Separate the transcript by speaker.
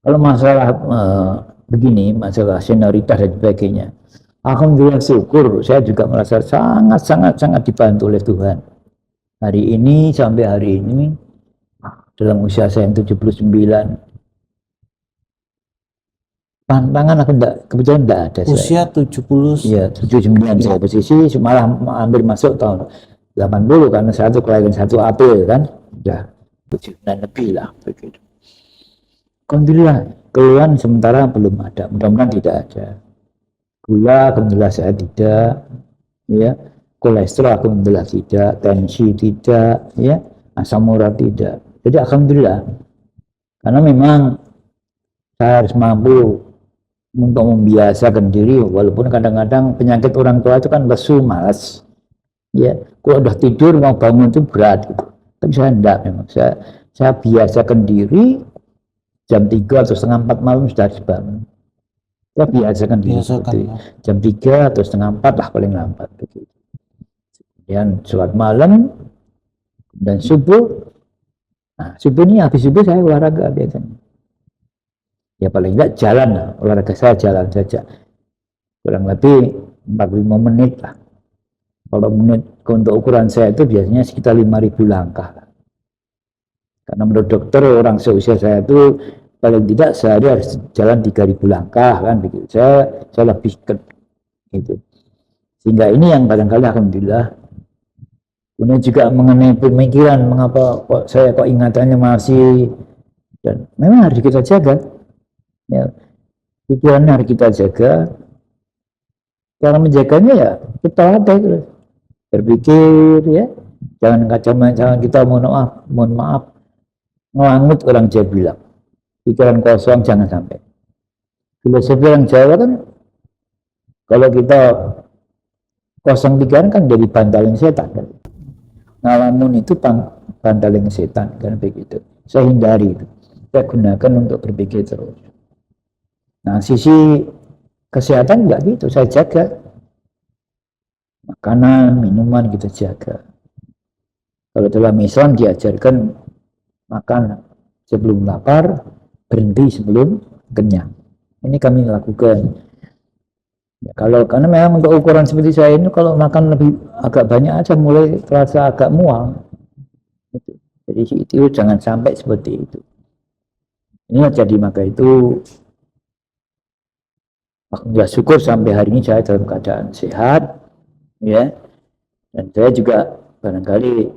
Speaker 1: Kalau masalah begini, masalah senioritas dan sebagainya, alhamdulillah syukur, saya juga merasa sangat dibantu oleh Tuhan. Hari ini sampai hari ini, dalam usia saya yang 79, tantangan aku enggak, kebetulan enggak ada saya.
Speaker 2: Usia 70.
Speaker 1: Iya, 79 saya posisi malah hampir masuk tahun 80 karena satu kelahiran 1 April kan. Udah 79 lebih lah begitu. Alhamdulillah, keluhan sementara belum ada, mudah-mudahan tidak ada. Gula alhamdulillah saya tidak, ya. Kolesterol alhamdulillah tidak, tensi tidak, ya. Asam urat tidak. Jadi alhamdulillah. Karena memang saya harus mampu untuk membiasakan diri, walaupun kadang-kadang penyakit orang tua itu kan lesu, malas, ya. Kalau udah tidur mau bangun itu berat gitu. Tapi saya enggak, memang saya biasakan diri jam 3 atau setengah 4 malam sudah harus bangun. Saya biasakan diri seperti jam 3 atau setengah 4 lah paling lambat begitu. Kemudian sholat malam dan subuh. Nah, subuh ini habis subuh saya olahraga biasanya. Ya paling enggak jalan lah, olahraga saya jalan saja. Kurang lebih 45 menit lah. Kalau menit untuk ukuran saya itu biasanya sekitar 5.000 langkah. Karena menurut dokter orang seusia saya itu paling tidak sehari harus jalan 3.000 langkah kan begitu. Saya lebih ke gitu. Sehingga ini yang kadang-kadang alhamdulillah. Kemudian juga mengenai pemikiran mengapa saya kok ingatannya masih, dan memang harus kita jaga. Ya, pikiran harus kita jaga. Cara menjaganya ya kita latih berpikir, ya. Jangan kacamata kita mohon maaf ngelangut orang Jawa bilang. Pikiran kosong jangan sampai. Filosofi orang Jawa kan kalau kita kosong pikiran kan jadi bantalan setan kan. Ngalamun itu bantalan setan kan begitu. Saya hindari itu. Saya gunakan untuk berpikir terus. Nah, sisi kesehatan enggak gitu, saya jaga. Makanan, minuman kita jaga. Kalau dalam Islam diajarkan makan sebelum lapar, berhenti sebelum kenyang. Ini kami lakukan. Ya, kalau karena memang untuk ukuran seperti saya ini kalau makan lebih agak banyak aja mulai terasa agak mual. Jadi itu jangan sampai seperti itu. Ini jadi maka itu alhamdulillah syukur sampai hari ini saya dalam keadaan sehat, ya. Dan saya juga barangkali